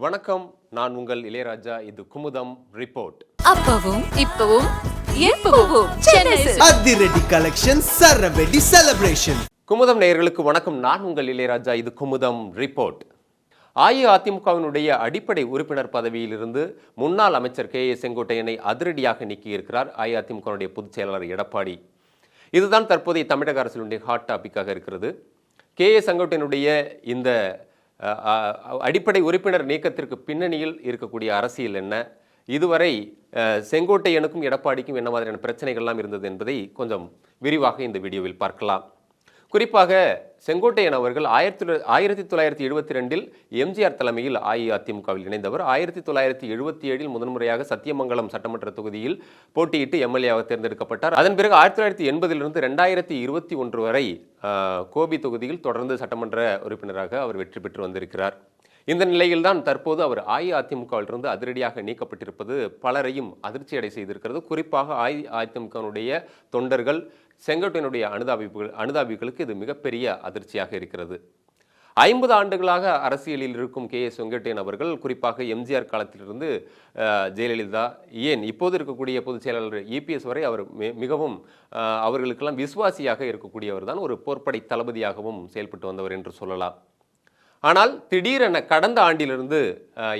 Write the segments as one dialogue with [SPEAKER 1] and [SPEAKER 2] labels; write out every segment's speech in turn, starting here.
[SPEAKER 1] வணக்கம், நான் உங்கள் இளையராஜா. இது குமுதம் ரிப்போர்ட்.
[SPEAKER 2] அப்பவும் இப்பவும் எப்பவும்
[SPEAKER 3] அதிரடி கலெக்ஷன், சரவெடி செலிப்ரேஷன்.
[SPEAKER 1] குமுதம் நேயர்களுக்கு வணக்கம், நான் உங்கள் இளையராஜா. இது குமுதம் ரிப்போர்ட். அஇஅதிமுகவினுடைய அடிப்படை உறுப்பினர் பதவியிலிருந்து முன்னாள் அமைச்சர் கே ஏ செங்கோட்டையனை அதிரடியாக நீக்கியிருக்கிறார் அஇஅதிமுகவுடைய பொதுச் செயலாளர் எடப்பாடி. இதுதான் தற்போதைய தமிழக அரசினுடைய ஹாட் டாபிக்காக இருக்கிறது. கே ஏ செங்கோட்டையனுடைய இந்த அடிப்படை உறுப்பினர் நீக்கத்திற்கு பின்னணியில் இருக்கக்கூடிய அரசியல் என்ன, இதுவரை செங்கோட்டையனுக்கும் எடப்பாடிக்கும் என்ன மாதிரியான பிரச்சனைகள்லாம் இருந்தது என்பதை கொஞ்சம் விரிவாக இந்த வீடியோவில் பார்க்கலாம். குறிப்பாக செங்கோட்டையன் அவர்கள் 1972 எம்ஜிஆர் தலைமையில் அஇஅதிமுகவில் இணைந்தவர். 1977 முதன்முறையாக சத்தியமங்கலம் சட்டமன்ற தொகுதியில் போட்டியிட்டு எம்எல்ஏவாக தேர்ந்தெடுக்கப்பட்டார். அதன் பிறகு 1980 2021 வரை கோபி தொகுதியில் தொடர்ந்து சட்டமன்ற உறுப்பினராக அவர் வெற்றி பெற்று வந்திருக்கிறார். இந்த நிலையில்தான் தற்போது அவர் அஇஅதிமுகவிலிருந்து அதிரடியாக நீக்கப்பட்டிருப்பது பலரையும் அதிர்ச்சியடை செய்திருக்கிறது. குறிப்பாக அஇஅதிமுகவினுடைய தொண்டர்கள், செங்கோட்டையனுடைய அனுதாபிகளுக்கு இது மிகப்பெரிய அதிர்ச்சியாக இருக்கிறது. 50 ஆண்டுகளாக அரசியலில் இருக்கும் கே ஏ செங்கோட்டையன் அவர்கள் குறிப்பாக எம்ஜிஆர் காலத்திலிருந்து ஜெயலலிதா, ஏன் இப்போது இருக்கக்கூடிய பொதுச் செயலாளர் இபிஎஸ் வரை அவர் மிகவும் அவர்களுக்கெல்லாம் விசுவாசியாக இருக்கக்கூடியவர் தான். ஒரு போர்ப்படை தளபதியாகவும் செயல்பட்டு வந்தவர் என்று சொல்லலாம். ஆனால் திடீரென கடந்த ஆண்டிலிருந்து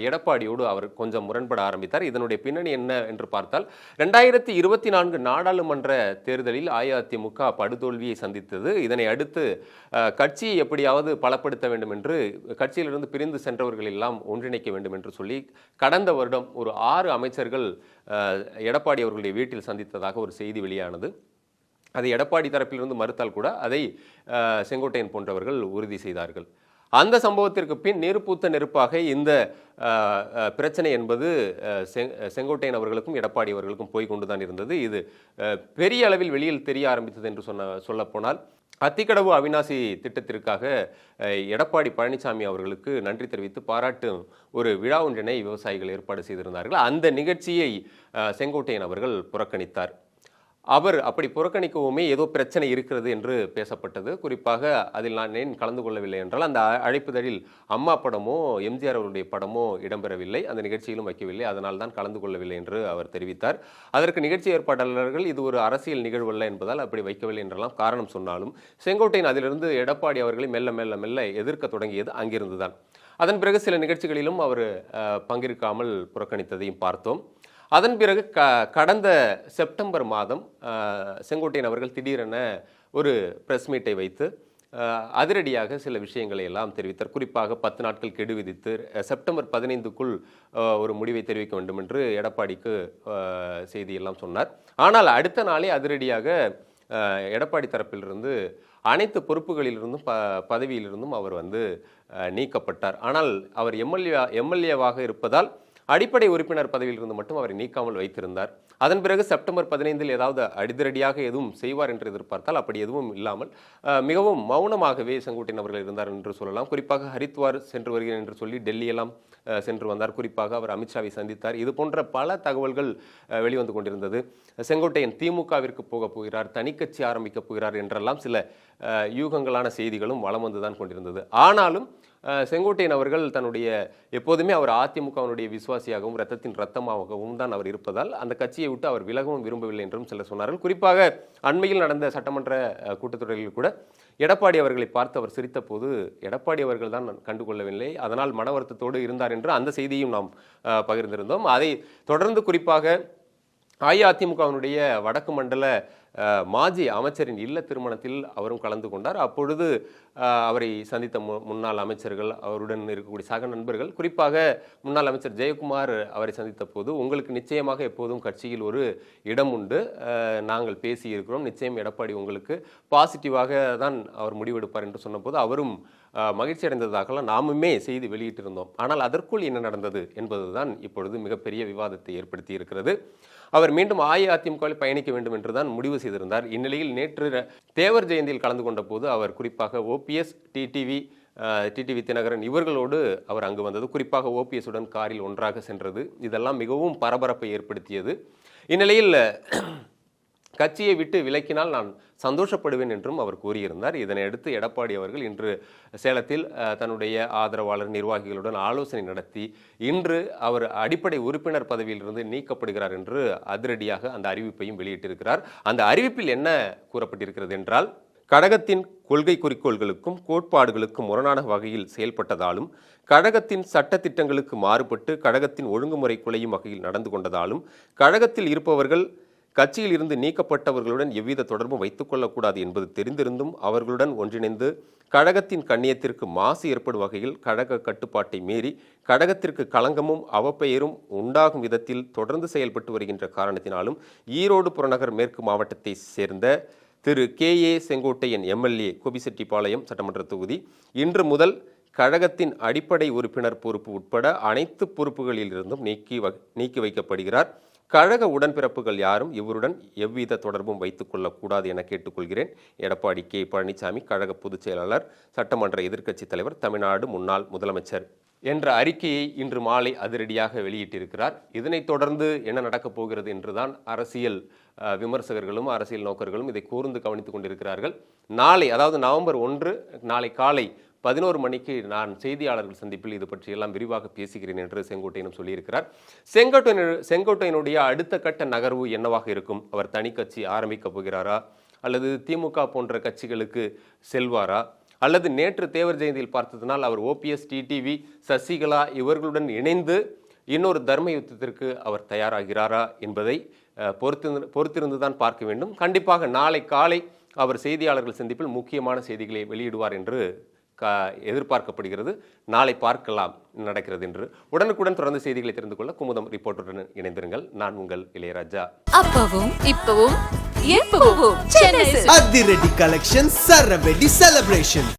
[SPEAKER 1] எடப்பாடியோடு அவர் கொஞ்சம் முரண்பட ஆரம்பித்தார். இதனுடைய பின்னணி என்ன என்று பார்த்தால் 2024 நாடாளுமன்ற தேர்தலில் அஇஅதிமுக படுதோல்வியை சந்தித்தது. இதனை அடுத்து கட்சியை எப்படியாவது பலப்படுத்த வேண்டும் என்று கட்சியிலிருந்து பிரிந்து சென்றவர்கள் எல்லாம் ஒன்றிணைக்க வேண்டும் என்று சொல்லி கடந்த வருடம் ஒரு 6 அமைச்சர்கள் எடப்பாடி அவர்களுடைய வீட்டில் சந்தித்ததாக ஒரு செய்தி வெளியானது. அதை எடப்பாடி தரப்பிலிருந்து மறுத்தால் கூட அதை செங்கோட்டையன் போன்றவர்கள் உறுதி செய்தார்கள். அந்த சம்பவத்திற்கு பின் நெருப்பூத்த நெருப்பாக இந்த பிரச்சனை என்பது செங்கோட்டையன் அவர்களுக்கும் எடப்பாடி அவர்களுக்கும் போய்கொண்டுதான் இருந்தது. இது பெரிய அளவில் வெளியில் தெரிய ஆரம்பித்தது என்று சொல்லப்போனால் அத்திக்கடவு அவிநாசி திட்டத்திற்காக எடப்பாடி பழனிசாமி அவர்களுக்கு நன்றி தெரிவித்து பாராட்டு ஒரு விழா ஒன்றினை விவசாயிகள் ஏற்பாடு செய்திருந்தார்கள். அந்த நிகழ்ச்சியை செங்கோட்டையன் அவர்கள் புறக்கணித்தார். அவர் அப்படி புறக்கணிக்கவுமே ஏதோ பிரச்சனை இருக்கிறது என்று பேசப்பட்டது. குறிப்பாக அதில் நான் ஏன் கலந்து கொள்ளவில்லை என்றால் அந்த அழைப்புதழில் அம்மா படமோ எம்ஜிஆர் அவருடைய படமோ இடம்பெறவில்லை, அந்த நிகழ்ச்சியிலும் வைக்கவில்லை, அதனால் தான் கலந்து கொள்ளவில்லை என்று அவர் தெரிவித்தார். அதற்கு நிகழ்ச்சி ஏற்பாட்டாளர்கள் இது ஒரு அரசியல் நிகழ்வல்ல என்பதால் அப்படி வைக்கவில்லை என்றெல்லாம் காரணம் சொன்னாலும் செங்கோட்டையன் அதிலிருந்து எடப்பாடி அவர்களை மெல்ல மெல்ல மெல்ல எதிர்க்க தொடங்கியது அங்கிருந்துதான். அதன் பிறகு சில நிகழ்ச்சிகளிலும் அவர் பங்கேற்காமல் புறக்கணித்ததையும் பார்த்தோம். அதன் பிறகு கடந்த செப்டம்பர் மாதம் செங்கோட்டையன் அவர்கள் திடீரென ஒரு பிரஸ் மீட்டை வைத்து அதிரடியாக சில விஷயங்களை எல்லாம் தெரிவித்தார். குறிப்பாக 10 நாட்கள் கெடு விதித்து செப்டம்பர் 15க்குள் ஒரு முடிவை தெரிவிக்க வேண்டும் என்று எடப்பாடிக்கு செய்தியெல்லாம் சொன்னார். ஆனால் அடுத்த நாளே அதிரடியாக எடப்பாடி தரப்பிலிருந்து அனைத்து பொறுப்புகளிலிருந்தும் பதவியிலிருந்தும் அவர் நீக்கப்பட்டார். ஆனால் அவர் எம்எல்ஏவாக இருப்பதால் அடிப்படை உறுப்பினர் பதவியிலிருந்து மட்டும் அவரை நீக்காமல் வைத்திருந்தார். அதன் பிறகு செப்டம்பர் 15 ஏதாவது அதிரடியாக எதுவும் செய்வார் என்று எதிர்பார்த்தால் அப்படி எதுவும் இல்லாமல் மிகவும் மௌனமாகவே செங்கோட்டையன் அவர்கள் இருந்தார் என்று சொல்லலாம். குறிப்பாக ஹரித்வார் சென்று வருகிறேன் என்று சொல்லி டெல்லியெல்லாம் சென்று வந்தார். குறிப்பாக அவர் அமித்ஷாவை சந்தித்தார். இது போன்ற பல தகவல்கள் வெளிவந்து கொண்டிருந்தது. செங்கோட்டையன் திமுகவிற்கு போகப் போகிறார், தனிக்கட்சி ஆரம்பிக்கப் போகிறார் என்றெல்லாம் சில யூகங்களான செய்திகளும் வலம் வந்துதான் கொண்டிருந்தது. ஆனாலும் செங்கோட்டையன் அவர்கள் தன்னுடைய எப்போதுமே அவர் அதிமுகவினுடைய விசுவாசியாகவும் இரத்தத்தின் ரத்தமாகவும் தான் அவர் இருப்பதால் அந்த கட்சியை விட்டு அவர் விலகவும் விரும்பவில்லை என்றும் சிலர் சொன்னார்கள். குறிப்பாக அண்மையில் நடந்த சட்டமன்ற கூட்டத்தொடரில் கூட எடப்பாடி அவர்களை பார்த்து அவர் சிரித்த போது எடப்பாடி அவர்கள் தான் கண்டுகொள்ளவில்லை, அதனால் மன வருத்தத்தோடு இருந்தார் என்று அந்த செய்தியும் நாம் பகிர்ந்திருந்தோம். அதை தொடர்ந்து குறிப்பாக அஇஅதிமுகவினுடைய வடக்கு மண்டல மாஜி அமைச்சரின் இல்ல திருமணத்தில் அவரும் கலந்து கொண்டார். அப்பொழுது அவரை சந்தித்த முன்னாள் அமைச்சர்கள், அவருடன் இருக்கக்கூடிய சக நண்பர்கள், குறிப்பாக முன்னாள் அமைச்சர் ஜெயக்குமார் அவரை சந்தித்த போது உங்களுக்கு நிச்சயமாக எப்போதும் கட்சியில் ஒரு இடம் உண்டு, நாங்கள் பேசியிருக்கிறோம், நிச்சயம் எடப்பாடி உங்களுக்கு பாசிட்டிவாக தான் அவர் முடிவெடுப்பார் என்று சொன்னபோது அவரும் மகிழ்ச்சி அடைந்ததாகலாம் நாமுமே செய்தி வெளியிட்டிருந்தோம். ஆனால் அதற்குள் என்ன நடந்தது என்பதுதான் இப்பொழுது மிகப்பெரிய விவாதத்தை ஏற்படுத்தி இருக்கிறது. அவர் மீண்டும் அஇஅதிமுகவில் பயணிக்க வேண்டும் என்றுதான் முடிவு செய்திருந்தார். இந்நிலையில் நேற்று தேவர் ஜெயந்தியில் கலந்து கொண்ட போது அவர் குறிப்பாக ஓபிஎஸ், டிடிவி தினகரன் இவர்களோடு அவர் அங்கு வந்தது. குறிப்பாக ஓபிஎஸ் உடன் காரில் ஒன்றாக சென்றது இதெல்லாம் மிகவும் பரபரப்பை ஏற்படுத்தியது. இந்நிலையில் கட்சியை விட்டு விலக்கினால் நான் சந்தோஷப்படுவேன் என்றும் அவர் கூறியிருந்தார். இதனை அடுத்து எடப்பாடி அவர்கள் இன்று சேலத்தில் தன்னுடைய ஆதரவாளர் நிர்வாகிகளுடன் ஆலோசனை நடத்தி இன்று அவர் அடிப்படை உறுப்பினர் பதவியிலிருந்து நீக்கப்படுகிறார் என்று அதிரடியாக அந்த அறிவிப்பையும் வெளியிட்டிருக்கிறார். அந்த அறிவிப்பில் என்ன கூறப்பட்டிருக்கிறது என்றால், கழகத்தின் கொள்கை குறிக்கோள்களுக்கும் கோட்பாடுகளுக்கும் முரணான வகையில் செயல்பட்டதாலும், கழகத்தின் சட்டத்திட்டங்களுக்கு மாறுபட்டு கழகத்தின் ஒழுங்குமுறை குலையும் வகையில் நடந்து கொண்டதாலும், கழகத்தில் இருப்பவர்கள் கட்சியில் இருந்து நீக்கப்பட்டவர்களுடன் எவ்வித தொடர்பும் வைத்துக் கொள்ளக்கூடாது என்பது தெரிந்திருந்தும் அவர்களுடன் ஒன்றிணைந்து கழகத்தின் கண்ணியத்திற்கு மாசு ஏற்படும் வகையில் கழக கட்டுப்பாட்டை மீறி கழகத்திற்கு களங்கமும் அவப்பெயரும் உண்டாகும் விதத்தில் தொடர்ந்து செயல்பட்டு வருகின்ற காரணத்தினாலும் ஈரோடு புறநகர் மேற்கு மாவட்டத்தை சேர்ந்த திரு கே.ஏ. செங்கோட்டையன் எம்எல்ஏ கோபிசெட்டிப்பாளையம் சட்டமன்ற தொகுதி இன்று முதல் கழகத்தின் அடிப்படை உறுப்பினர் பொறுப்பு உட்பட அனைத்து பொறுப்புகளிலிருந்தும் நீக்கி வைக்கப்படுகிறார். கழக உடன்பிறப்புகள் யாரும் இவருடன் எவ்வித தொடர்பும் வைத்துக் கொள்ளக்கூடாது என கேட்டுக்கொள்கிறேன். எடப்பாடி கே. பழனிசாமி, கழக பொதுச் செயலாளர், சட்டமன்ற எதிர்க்கட்சித் தலைவர், தமிழ்நாடு முன்னாள் முதலமைச்சர் என்ற அறிக்கையை இன்று மாலை அதிரடியாக வெளியிட்டிருக்கிறார். இதனைத் தொடர்ந்து என்ன நடக்கப் போகிறது என்றுதான் அரசியல் விமர்சகர்களும் அரசியல் நோக்கர்களும் இதை கூர்ந்து கவனித்துக் கொண்டிருக்கிறார்கள். நாளை, அதாவது நவம்பர் 1 நாளை காலை 11 மணிக்கு நான் செய்தியாளர்கள் சந்திப்பில் இது பற்றி எல்லாம் விரிவாக பேசுகிறேன் என்று செங்கோட்டையனும் சொல்லியிருக்கிறார். செங்கோட்டையனுடைய அடுத்த கட்ட நகர்வு என்னவாக இருக்கும்? அவர் தனி கட்சி ஆரம்பிக்கப் போகிறாரா, அல்லது திமுக போன்ற கட்சிகளுக்கு செல்வாரா, அல்லது நேற்று தேவர் ஜெயந்தியில் பார்த்ததனால் அவர் ஓபிஎஸ், டிடிவி, சசிகலா இவர்களுடன் இணைந்து இன்னொரு தர்ம யுத்தத்திற்கு அவர் தயாராகிறாரா என்பதை பொறுத்திருந்துதான் பார்க்க வேண்டும். கண்டிப்பாக நாளை காலை அவர் செய்தியாளர்கள் சந்திப்பில் முக்கியமான செய்திகளை வெளியிடுவார் என்று எதிர்பார்க்கப்படுகிறது. நாளை பார்க்கலாம் நடக்கிறது என்று. உடனுக்குடன் தொடர்ந்து செய்திகளை தெரிந்து கொள்ள குமுதம் ரிப்போர்ட்டுடன் இணைந்திருங்கள். நான் உங்கள் இளையராஜா.
[SPEAKER 2] அப்பவும் இப்பவும் எப்பவும் சென்னை
[SPEAKER 3] அதிரடி கலெக்ஷன் சரவெடி செலிப்ரேஷன்.